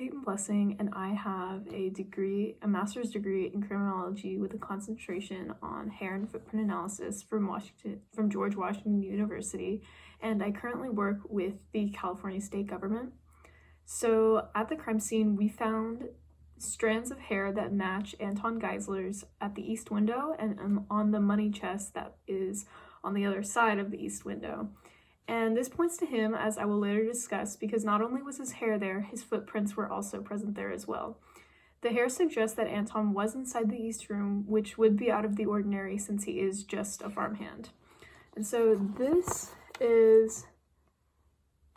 Peyton Blessing, and I have a master's degree in criminology with a concentration on hair and footprint analysis from George Washington University, and I currently work with the California state government. So at the crime scene, we found strands of hair that match Anton Geisler's at the east window and on the money chest that is on the other side of the east window. And this points to him, as I will later discuss, because not only was his hair there, his footprints were also present there as well. The hair suggests that Anton was inside the east room, which would be out of the ordinary since he is just a farmhand. And so this is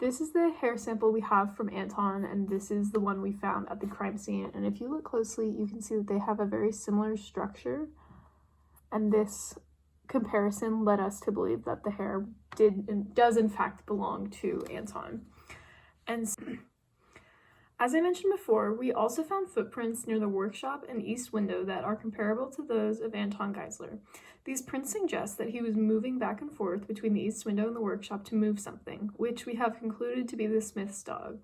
the hair sample we have from Anton, and this is the one we found at the crime scene. And if you look closely, you can see that they have a very similar structure, and this comparison led us to believe that the hair does in fact belong to Anton. And as I mentioned before, we also found footprints near the workshop and east window that are comparable to those of Anton Geisler. These prints suggest that he was moving back and forth between the east window and the workshop to move something, which we have concluded to be the Smith's dog.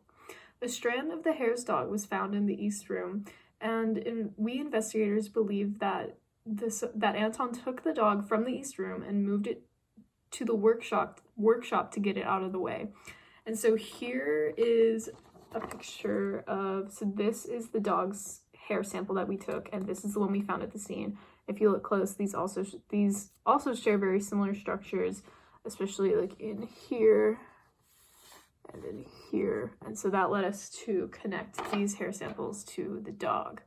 A strand of the hare's dog was found in the east room, and we investigators believe that Anton took the dog from the east room and moved it to the workshop to get it out of the way. And so here is a picture so this is the dog's hair sample that we took, and this is the one we found at the scene. If you look close, these also share very similar structures, especially like in here and in here. And so that led us to connect these hair samples to the dog.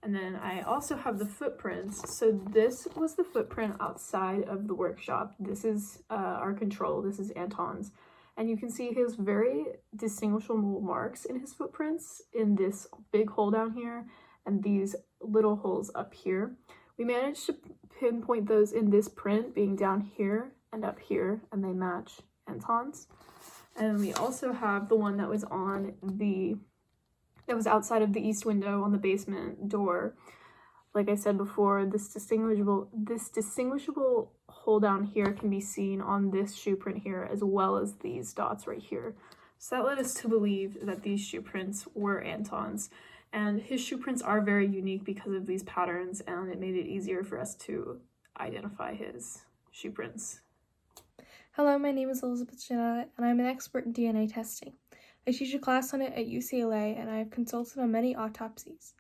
And then I also have the footprints. So this was the footprint outside of the workshop. This is our control. This is Anton's. And you can see his very distinguishable marks in his footprints in this big hole down here and these little holes up here. We managed to pinpoint those in this print being down here and up here, and they match Anton's. And we also have the one that was outside of the east window on the basement door. Like I said before, this distinguishable hole down here can be seen on this shoe print here, as well as these dots right here. So that led us to believe that these shoe prints were Anton's. And his shoe prints are very unique because of these patterns, and it made it easier for us to identify his shoe prints. Hello, my name is Elizabeth Jannetta, and I'm an expert in DNA testing. I teach a class on it at UCLA, and I have consulted on many autopsies.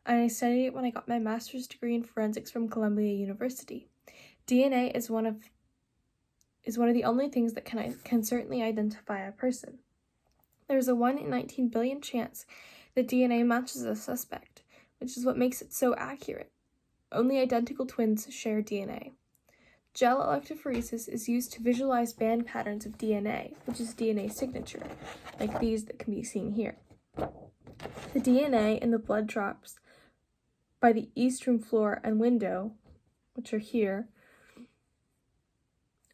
And I studied it when I got my master's degree in forensics from Columbia University. DNA is one of the only things that can certainly identify a person. There's a 1 in 19 billion chance that DNA matches a suspect, which is what makes it so accurate. Only identical twins share DNA. Gel electrophoresis is used to visualize band patterns of DNA, which is DNA signature, like these that can be seen here. The DNA in the blood drops by the east room floor and window, which are here,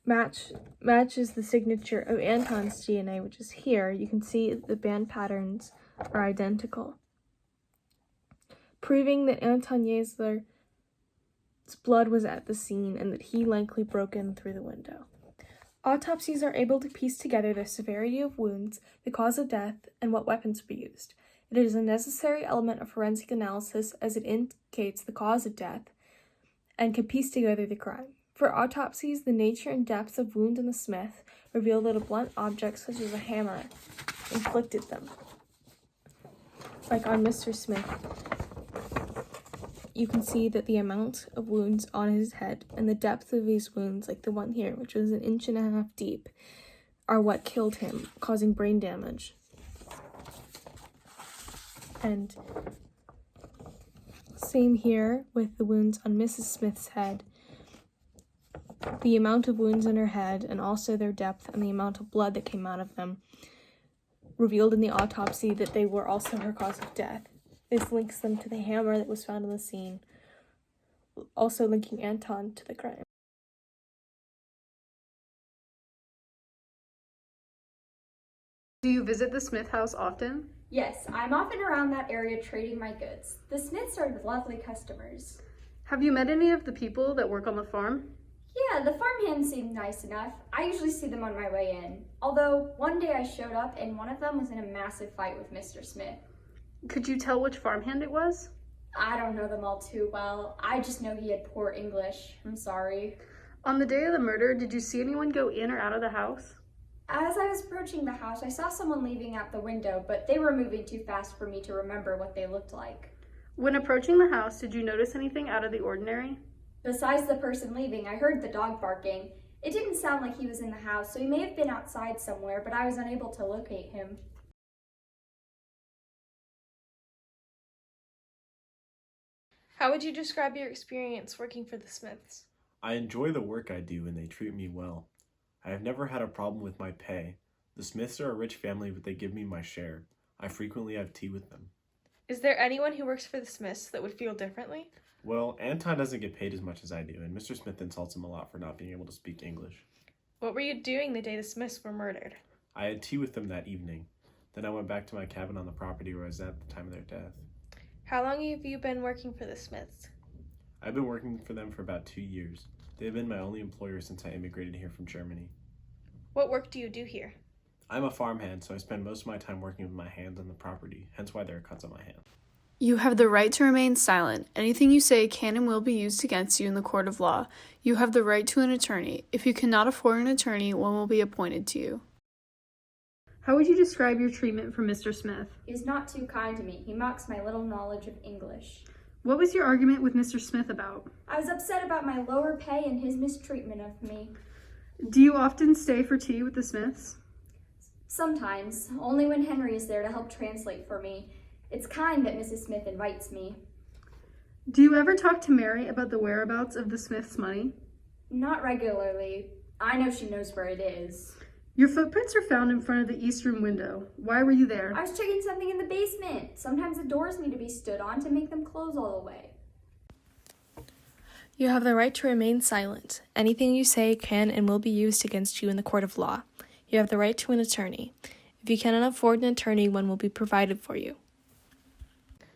matches the signature of Anton's DNA, which is here. You can see the band patterns are identical, proving that Anton Geisler's blood was at the scene and that he likely broke in through the window. Autopsies are able to piece together the severity of wounds, the cause of death, and what weapons were used. It is a necessary element of forensic analysis as it indicates the cause of death and can piece together the crime. For autopsies, the nature and depth of wound in the Smith reveal that a blunt object such as a hammer inflicted them. Like on Mr. Smith, you can see that the amount of wounds on his head and the depth of these wounds, like the one here, which was 1.5 inches deep, are what killed him, causing brain damage. And same here with the wounds on Mrs. Smith's head. The amount of wounds in her head and also their depth and the amount of blood that came out of them revealed in the autopsy that they were also her cause of death. This links them to the hammer that was found on the scene, also linking Anton to the crime. Do you visit the Smith house often? Yes, I'm often around that area trading my goods. The Smiths are lovely customers. Have you met any of the people that work on the farm? Yeah, the farmhands seem nice enough. I usually see them on my way in. Although, one day I showed up and one of them was in a massive fight with Mr. Smith. Could you tell which farmhand it was? I don't know them all too well. I just know he had poor English. I'm sorry. On the day of the murder, did you see anyone go in or out of the house? As I was approaching the house, I saw someone leaving out the window, but they were moving too fast for me to remember what they looked like. When approaching the house, did you notice anything out of the ordinary? Besides the person leaving, I heard the dog barking. It didn't sound like he was in the house, so he may have been outside somewhere, but I was unable to locate him. How would you describe your experience working for the Smiths? I enjoy the work I do and they treat me well. I have never had a problem with my pay. The Smiths are a rich family, but they give me my share. I frequently have tea with them. Is there anyone who works for the Smiths that would feel differently? Well, Anton doesn't get paid as much as I do, and Mr. Smith insults him a lot for not being able to speak English. What were you doing the day the Smiths were murdered? I had tea with them that evening. Then I went back to my cabin on the property where I was at the time of their death. How long have you been working for the Smiths? I've been working for them for about 2 years. They have been my only employer since I immigrated here from Germany. What work do you do here? I'm a farmhand, so I spend most of my time working with my hands on the property, hence why there are cuts on my hand. You have the right to remain silent. Anything you say can and will be used against you in the court of law. You have the right to an attorney. If you cannot afford an attorney, one will be appointed to you. How would you describe your treatment from Mr. Smith? He's not too kind to me. He mocks my little knowledge of English. What was your argument with Mr. Smith about? I was upset about my lower pay and his mistreatment of me. Do you often stay for tea with the Smiths? Sometimes, only when Henry is there to help translate for me. It's kind that Mrs. Smith invites me. Do you ever talk to Mary about the whereabouts of the Smiths' money? Not regularly. I know she knows where it is. Your footprints are found in front of the East Room window. Why were you there? I was checking something in the basement. Sometimes the doors need to be stood on to make them close all the way. You have the right to remain silent. Anything you say can and will be used against you in the court of law. You have the right to an attorney. If you cannot afford an attorney, one will be provided for you.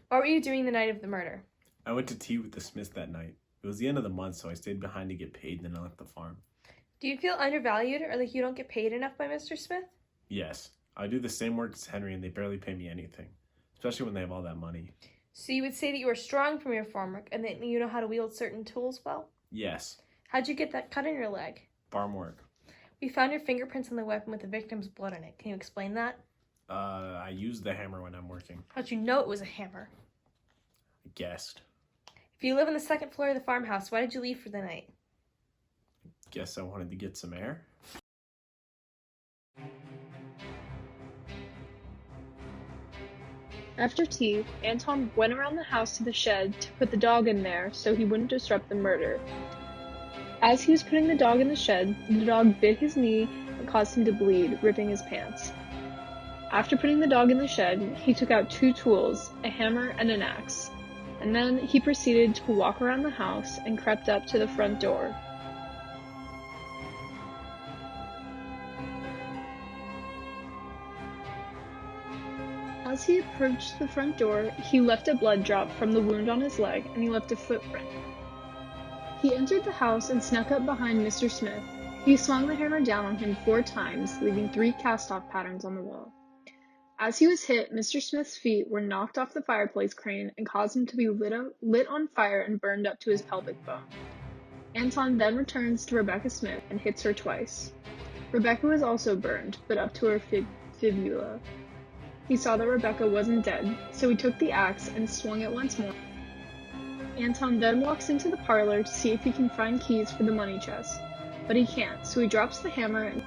What were you doing the night of the murder? I went to tea with the Smiths that night. It was the end of the month, so I stayed behind to get paid, and then I left the farm. Do you feel undervalued or like you don't get paid enough by Mr. Smith? Yes, I do the same work as Henry, and they barely pay me anything, especially when they have all that money. So you would say that you are strong from your farm work and that you know how to wield certain tools well? Yes, How'd you get that cut in your leg? farm work. We found your fingerprints on the weapon with the victim's blood on it. Can you explain that? I use the hammer when I'm working. How'd you know it was a hammer? I guessed. If you live on the second floor of the farmhouse, why did you leave for the night? Guess I wanted to get some air. After tea, Anton went around the house to the shed to put the dog in there so he wouldn't disrupt the murder. As he was putting the dog in the shed, the dog bit his knee and caused him to bleed, ripping his pants. After putting the dog in the shed, he took out 2 tools, a hammer and an axe, and then he proceeded to walk around the house and crept up to the front door. As he approached the front door, he left a blood drop from the wound on his leg, and he left a footprint. He entered the house and snuck up behind Mr. Smith. He swung the hammer down on him 4 times, leaving 3 cast-off patterns on the wall. As he was hit, Mr. Smith's feet were knocked off the fireplace crane and caused him to be lit on fire and burned up to his pelvic bone. Anton then returns to Rebecca Smith and hits her twice. Rebecca was also burned, but up to her fibula. He saw that Rebecca wasn't dead, so he took the axe and swung it once more. Anton then walks into the parlor to see if he can find keys for the money chest, but he can't, so he drops the hammer and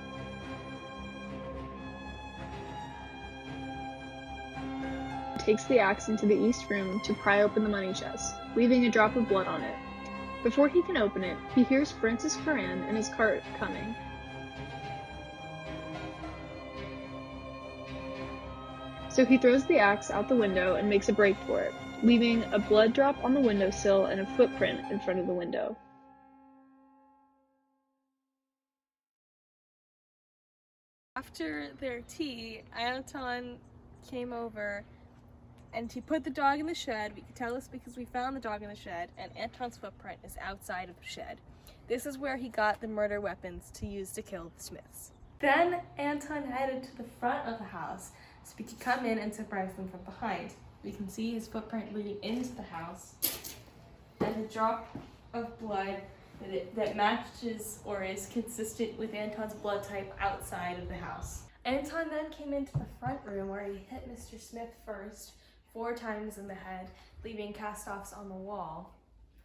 takes the axe into the east room to pry open the money chest, leaving a drop of blood on it. Before he can open it, he hears Francis Curran and his cart coming. So he throws the axe out the window and makes a break for it, leaving a blood drop on the windowsill and a footprint in front of the window. After their tea, Anton came over and he put the dog in the shed. We could tell this because we found the dog in the shed, and Anton's footprint is outside of the shed. This is where he got the murder weapons to use to kill the Smiths. Then Anton headed to the front of the house so we could come in and surprise them from behind. We can see his footprint leading into the house and a drop of blood that matches or is consistent with Anton's blood type outside of the house. Anton then came into the front room where he hit Mr. Smith first 4 times in the head, leaving cast-offs on the wall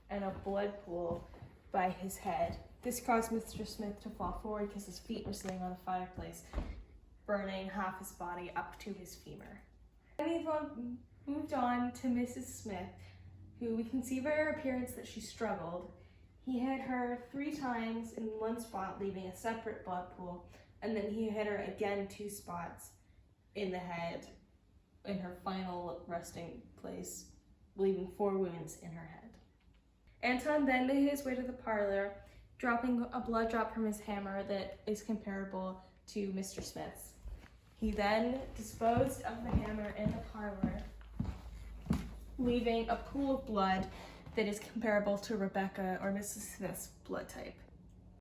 and a blood pool by his head. This caused Mr. Smith to fall forward because his feet were sitting on the fireplace, burning half his body up to his femur. Then we moved on to Mrs. Smith, who we can see by her appearance that she struggled. He hit her 3 times in one spot, leaving a separate blood pool, and then he hit her again 2 spots in the head, in her final resting place, leaving 4 wounds in her head. Anton then made his way to the parlor, dropping a blood drop from his hammer that is comparable to Mr. Smith's. He then disposed of the hammer in the parlor, leaving a pool of blood that is comparable to Rebecca or Mrs. Smith's blood type.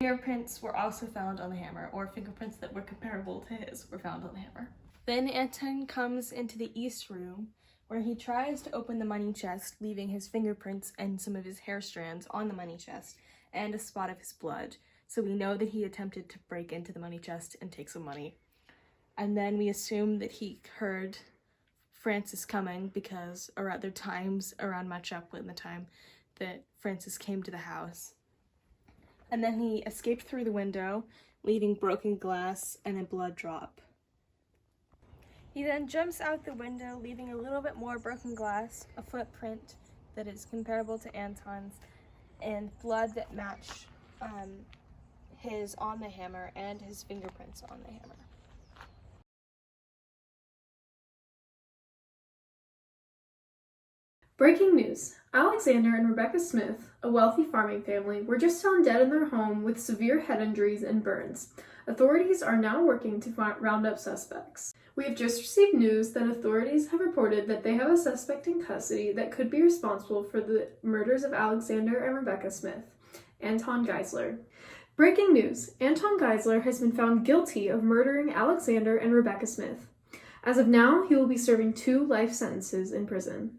Fingerprints were also found on the hammer, or fingerprints that were comparable to his were found on the hammer. Then Anton comes into the east room, where he tries to open the money chest, leaving his fingerprints and some of his hair strands on the money chest, and a spot of his blood. So we know that he attempted to break into the money chest and take some money. And then we assume that he heard Francis coming because, or other times around match up with the time that Francis came to the house. And then he escaped through the window, leaving broken glass and a blood drop. He then jumps out the window, leaving a little bit more broken glass, a footprint that is comparable to Anton's, and blood that match his on the hammer and his fingerprints on the hammer. Breaking news. Alexander and Rebecca Smith, a wealthy farming family, were just found dead in their home with severe head injuries and burns. Authorities are now working to round up suspects. We have just received news that authorities have reported that they have a suspect in custody that could be responsible for the murders of Alexander and Rebecca Smith, Anton Geisler. Breaking news. Anton Geisler has been found guilty of murdering Alexander and Rebecca Smith. As of now, he will be serving 2 life sentences in prison.